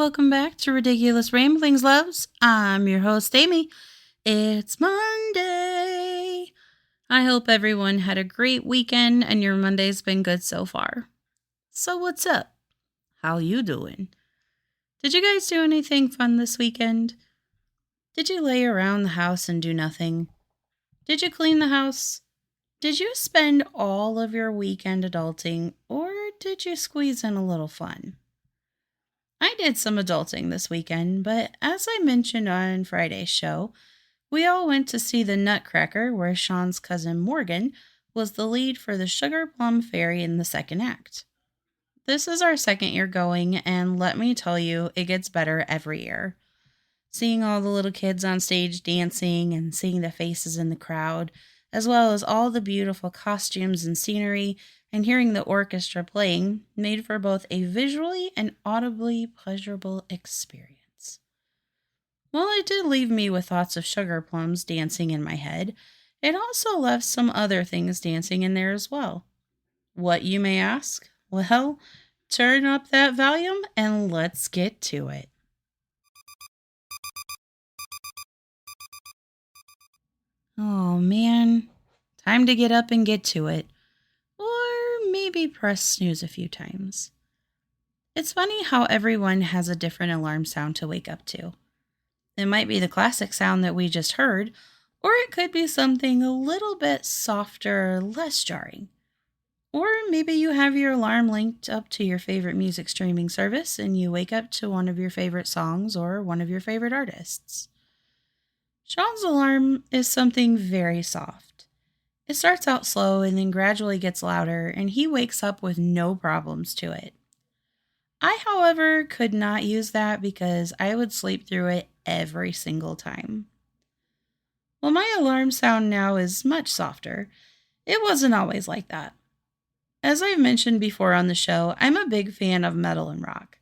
Welcome back to Ridiculous Ramblings, loves. I'm your host, Amy. It's Monday. I hope everyone had a great weekend and your Monday's been good so far. So what's up? How you doing? Did you guys do anything fun this weekend? Did you lay around the house and do nothing? Did you clean the house? Did you spend all of your weekend adulting, or did you squeeze in a little fun? I did some adulting this weekend, but as I mentioned on Friday's show, we all went to see the Nutcracker, where Sean's cousin Morgan was the lead for the Sugar Plum Fairy in the second act. This is our second year going, and let me tell you, it gets better every year. Seeing all the little kids on stage dancing and seeing the faces in the crowd, as well as all the beautiful costumes and scenery, and hearing the orchestra playing, made for both a visually and audibly pleasurable experience. While it did leave me with thoughts of sugar plums dancing in my head, it also left some other things dancing in there as well. What, you may ask? Well, turn up that volume and let's get to it. Oh man, time to get up and get to it. Or maybe press snooze a few times. It's funny how everyone has a different alarm sound to wake up to. It might be the classic sound that we just heard, or it could be something a little bit softer, less jarring. Or maybe you have your alarm linked up to your favorite music streaming service and you wake up to one of your favorite songs or one of your favorite artists. Sean's alarm is something very soft. It starts out slow and then gradually gets louder, and he wakes up with no problems to it. I, however, could not use that because I would sleep through it every single time. Well, my alarm sound now is much softer. It wasn't always like that. As I've mentioned before on the show, I'm a big fan of metal and rock.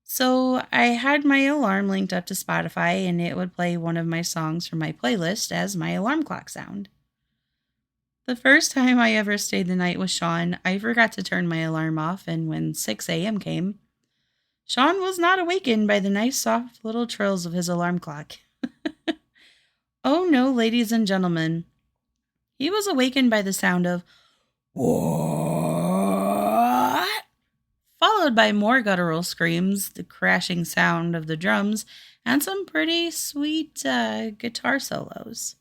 So I had my alarm linked up to Spotify and it would play one of my songs from my playlist as my alarm clock sound. The first time I ever stayed the night with Sean, I forgot to turn my alarm off, and when 6 a.m. came, Sean was not awakened by the nice soft little trills of his alarm clock. Oh no, ladies and gentlemen. He was awakened by the sound of "What?" followed by more guttural screams, the crashing sound of the drums, and some pretty sweet guitar solos.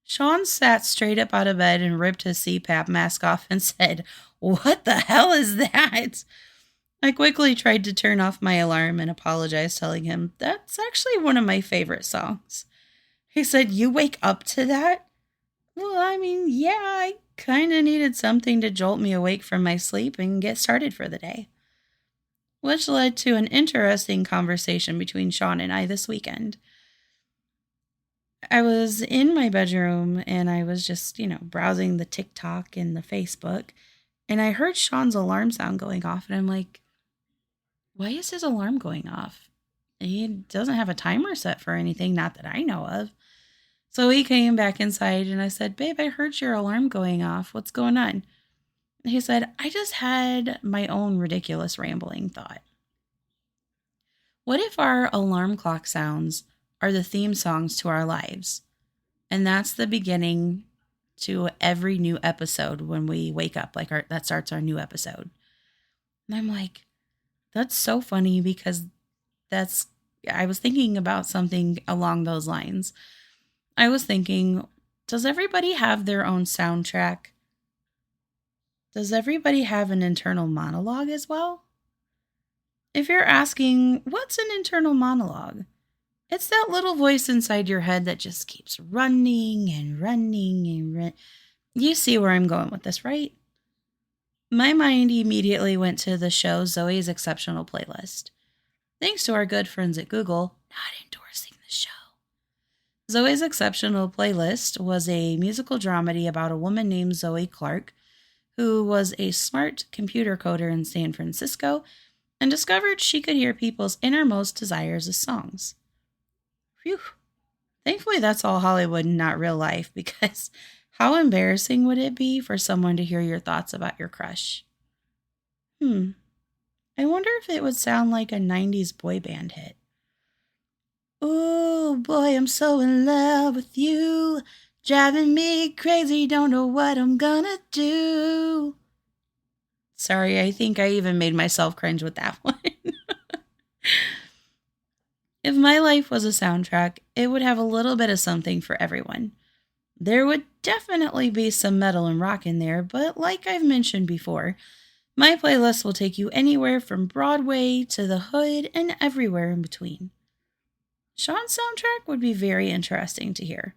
Sean sat straight up out of bed and ripped his CPAP mask off and said, "What the hell is that?" I quickly tried to turn off my alarm and apologized, telling him, "That's actually one of my favorite songs." He said, "You wake up to that?" Well, yeah, I kind of needed something to jolt me awake from my sleep and get started for the day. Which led to an interesting conversation between Sean and I this weekend. I was in my bedroom and I was just, browsing the TikTok and the Facebook, and I heard Sean's alarm sound going off, and I'm like, why is his alarm going off? He doesn't have a timer set for anything, not that I know of. So he came back inside and I said, "Babe, I heard your alarm going off. What's going on?" He said, "I just had my own ridiculous rambling thought. What if our alarm clock sounds are the theme songs to our lives? And that's the beginning to every new episode when we wake up, that starts our new episode." And I'm like, that's so funny because I was thinking about something along those lines. I was thinking, does everybody have their own soundtrack? Does everybody have an internal monologue as well? If you're asking, what's an internal monologue? It's that little voice inside your head that just keeps running and running and You see where I'm going with this, right? My mind immediately went to the show Zoe's Exceptional Playlist. Thanks to our good friends at Google, not endorsing the show. Zoe's Exceptional Playlist was a musical dramedy about a woman named Zoe Clark, who was a smart computer coder in San Francisco and discovered she could hear people's innermost desires as songs. Phew. Thankfully, that's all Hollywood and not real life, because how embarrassing would it be for someone to hear your thoughts about your crush? I wonder if it would sound like a 90s boy band hit. Ooh, boy, I'm so in love with you. Driving me crazy, don't know what I'm gonna do. Sorry, I think I even made myself cringe with that one. If my life was a soundtrack, it would have a little bit of something for everyone. There would definitely be some metal and rock in there, but like I've mentioned before, my playlist will take you anywhere from Broadway to the hood and everywhere in between. Sean's soundtrack would be very interesting to hear.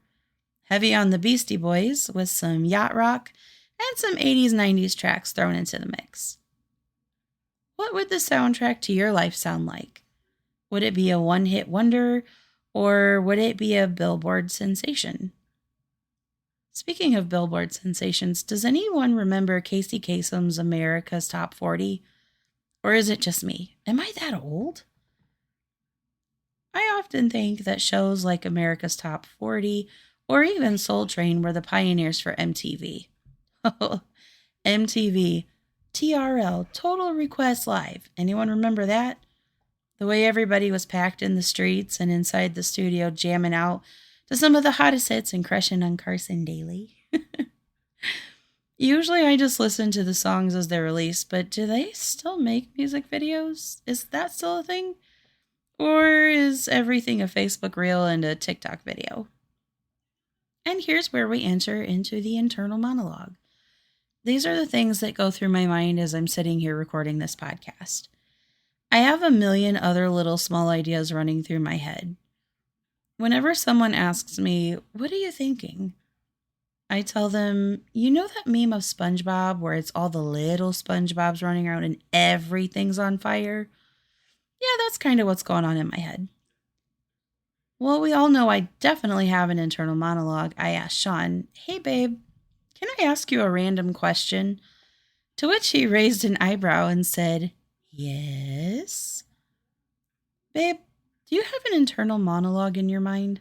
Heavy on the Beastie Boys with some yacht rock and some 80s 90s tracks thrown into the mix. What would the soundtrack to your life sound like? Would it be a one-hit wonder or would it be a Billboard sensation? Speaking of Billboard sensations, does anyone remember Casey Kasem's America's Top 40? Or is it just me? Am I that old? I often think that shows like America's Top 40 or even Soul Train were the pioneers for MTV. MTV, TRL, Total Request Live. Anyone remember that? The way everybody was packed in the streets and inside the studio jamming out to some of the hottest hits and crushing on Carson Daly. Usually I just listen to the songs as they're released, but do they still make music videos? Is that still a thing? Or is everything a Facebook reel and a TikTok video? And here's where we enter into the internal monologue. These are the things that go through my mind as I'm sitting here recording this podcast. I have a million other little small ideas running through my head. Whenever someone asks me, "What are you thinking?" I tell them, you know that meme of SpongeBob where it's all the little SpongeBobs running around and everything's on fire? Yeah, that's kind of what's going on in my head. Well, we all know I definitely have an internal monologue. I asked Sean, "Hey babe, can I ask you a random question?" To which he raised an eyebrow and said, "Yes." "Babe, do you have an internal monologue in your mind?"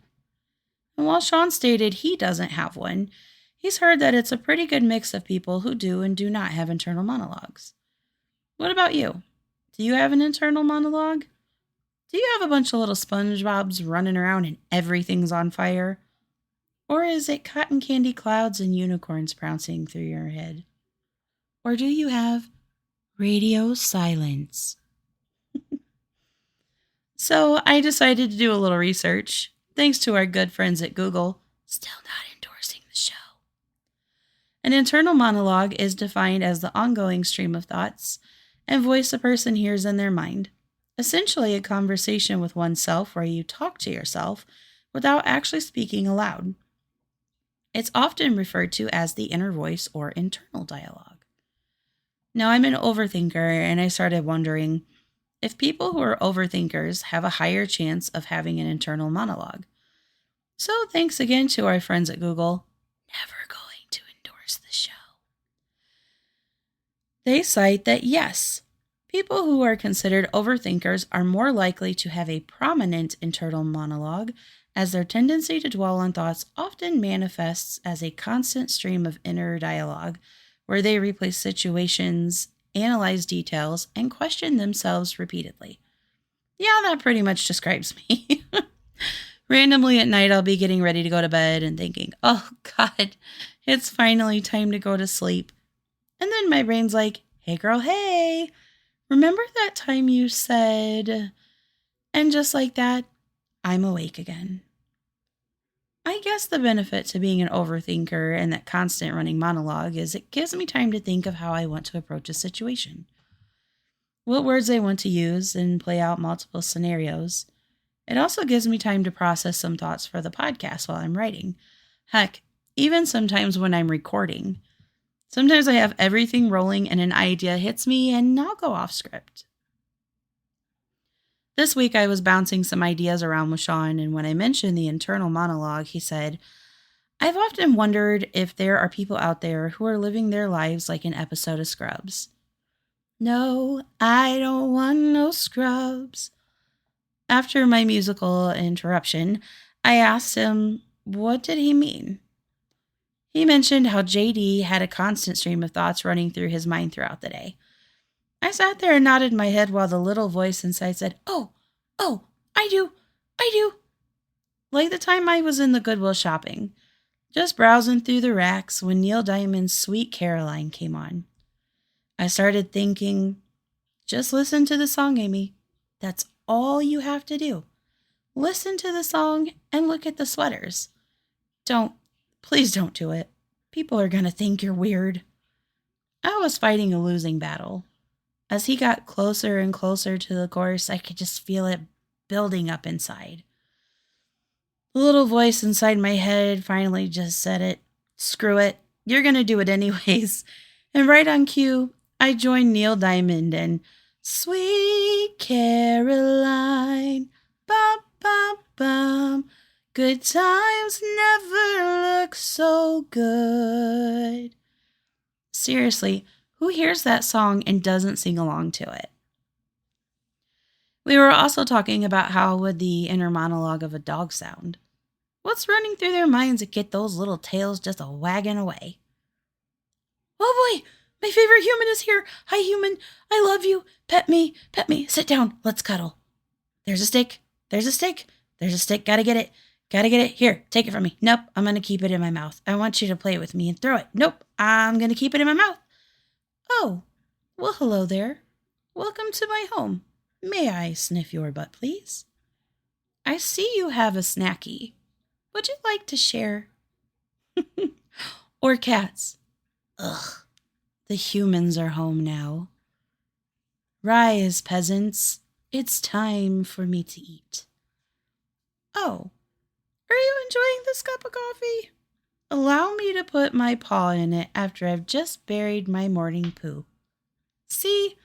And while Sean stated he doesn't have one, he's heard that it's a pretty good mix of people who do and do not have internal monologues. What about you? Do you have an internal monologue? Do you have a bunch of little SpongeBobs running around and everything's on fire? Or is it cotton candy clouds and unicorns prancing through your head? Or do you have radio silence? So I decided to do a little research, thanks to our good friends at Google, still not endorsing the show. An internal monologue is defined as the ongoing stream of thoughts and voice a person hears in their mind. Essentially, a conversation with oneself where you talk to yourself without actually speaking aloud. It's often referred to as the inner voice or internal dialogue. Now, I'm an overthinker, and I started wondering if people who are overthinkers have a higher chance of having an internal monologue. So, thanks again to our friends at Google. Never going to endorse the show. They cite that yes, people who are considered overthinkers are more likely to have a prominent internal monologue, as their tendency to dwell on thoughts often manifests as a constant stream of inner dialogue, where they replay situations, analyze details, and question themselves repeatedly. Yeah, that pretty much describes me. Randomly at night, I'll be getting ready to go to bed and thinking, "Oh God, it's finally time to go to sleep." And then my brain's like, "Hey girl, hey, remember that time you said..." And just like that, I'm awake again. I guess the benefit to being an overthinker and that constant running monologue is it gives me time to think of how I want to approach a situation, what words I want to use, and play out multiple scenarios. It also gives me time to process some thoughts for the podcast while I'm writing. Heck, even sometimes when I'm recording. Sometimes I have everything rolling and an idea hits me and I'll go off script. This week I was bouncing some ideas around with Sean, and when I mentioned the internal monologue, he said, "I've often wondered if there are people out there who are living their lives like an episode of Scrubs." No, I don't want no scrubs. After my musical interruption, I asked him, what did he mean? He mentioned how JD had a constant stream of thoughts running through his mind throughout the day. I sat there and nodded my head while the little voice inside said, "Oh, oh, I do, I do." Like the time I was in the Goodwill shopping, just browsing through the racks when Neil Diamond's Sweet Caroline came on. I started thinking, just listen to the song, Amy. That's all you have to do. Listen to the song and look at the sweaters. Don't, please don't do it. People are going to think you're weird. I was fighting a losing battle. As he got closer and closer to the chorus, I could just feel it building up inside. The little voice inside my head finally just said it. Screw it. You're going to do it anyways. And right on cue, I joined Neil Diamond and Sweet Caroline. Bum, bum, bum. Good times never look so good. Seriously, who hears that song and doesn't sing along to it? We were also talking about how would the inner monologue of a dog sound. What's running through their minds to get those little tails just a wagging away? Oh boy, my favorite human is here. Hi human, I love you. Pet me, sit down, let's cuddle. There's a stick, there's a stick, there's a stick, gotta get it. Here, take it from me. Nope, I'm gonna keep it in my mouth. I want you to play with me and throw it. Nope, I'm gonna keep it in my mouth. Oh, well hello there. Welcome to my home. May I sniff your butt, please? I see you have a snacky. Would you like to share? Or cats? Ugh, the humans are home now. Rise, peasants. It's time for me to eat. Oh, are you enjoying this cup of coffee? Allow me to put my paw in it after I've just buried my morning poo. See,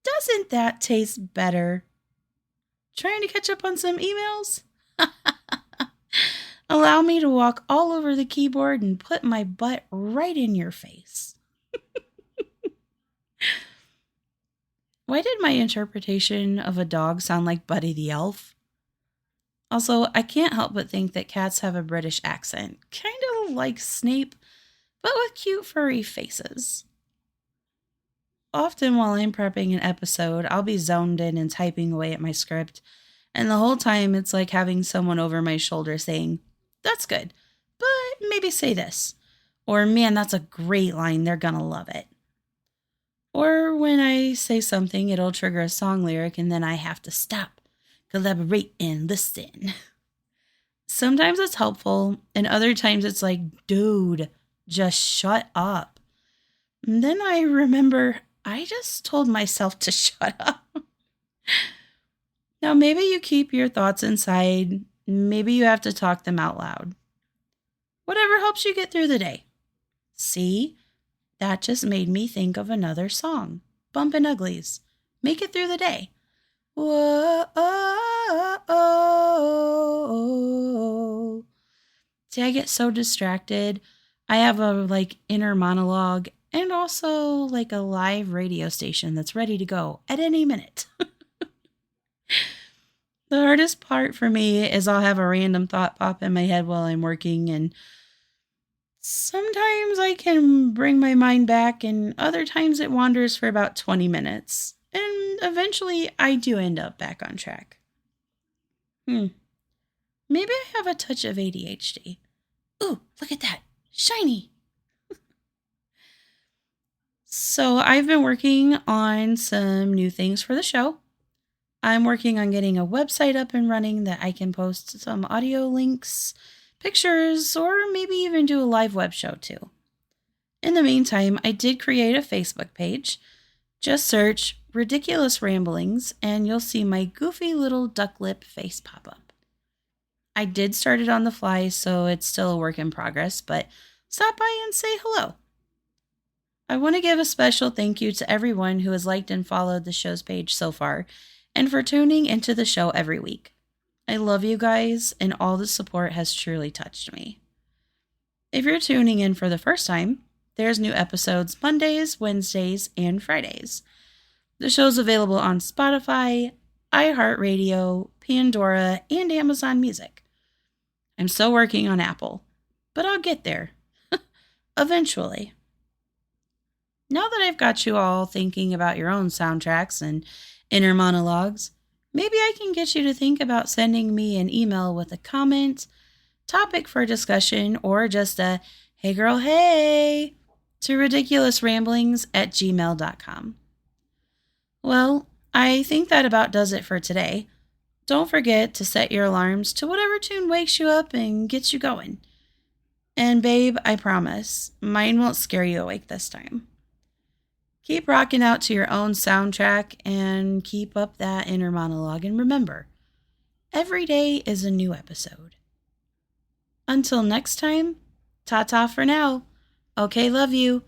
doesn't that taste better? Trying to catch up on some emails? Allow me to walk all over the keyboard and put my butt right in your face. Why did my interpretation of a dog sound like Buddy the Elf? Also, I can't help but think that cats have a British accent, kind of like Snape, but with cute furry faces. Often while I'm prepping an episode, I'll be zoned in and typing away at my script, and the whole time it's like having someone over my shoulder saying, "That's good, but maybe say this," or "Man, that's a great line, they're gonna love it." Or when I say something, it'll trigger a song lyric and then I have to stop, collaborate, and listen. Sometimes it's helpful, and other times it's like, dude, just shut up. And then I remember I just told myself to shut up. Now, maybe you keep your thoughts inside. Maybe you have to talk them out loud. Whatever helps you get through the day. See? That just made me think of another song. Bumpin' Uglies. Make it through the day. Whoa, oh, oh. See, I get so distracted. I have a inner monologue and also a live radio station that's ready to go at any minute. The hardest part for me is I'll have a random thought pop in my head while I'm working, and sometimes I can bring my mind back, and other times it wanders for about 20 minutes. And eventually I do end up back on track. Maybe I have a touch of ADHD. Ooh, look at that. Shiny. So I've been working on some new things for the show. I'm working on getting a website up and running that I can post some audio links, pictures, or maybe even do a live web show too. In the meantime, I did create a Facebook page. Just search Riddickulous Ramblings and you'll see my goofy little duck lip face pop up. I did start it on the fly, so it's still a work in progress, but stop by and say hello. I want to give a special thank you to everyone who has liked and followed the show's page so far, and for tuning into the show every week. I love you guys, and all the support has truly touched me. If you're tuning in for the first time, there's new episodes Mondays, Wednesdays, and Fridays. The show's available on Spotify, iHeartRadio, Pandora, and Amazon Music. I'm still working on Apple, but I'll get there. Eventually. Now that I've got you all thinking about your own soundtracks and inner monologues, maybe I can get you to think about sending me an email with a comment, topic for discussion, or just a hey girl, hey to ridiculousramblings@gmail.com. Well, I think that about does it for today. Don't forget to set your alarms to whatever tune wakes you up and gets you going. And babe, I promise, mine won't scare you awake this time. Keep rocking out to your own soundtrack and keep up that inner monologue. And remember, every day is a new episode. Until next time, ta ta for now. Okay, love you.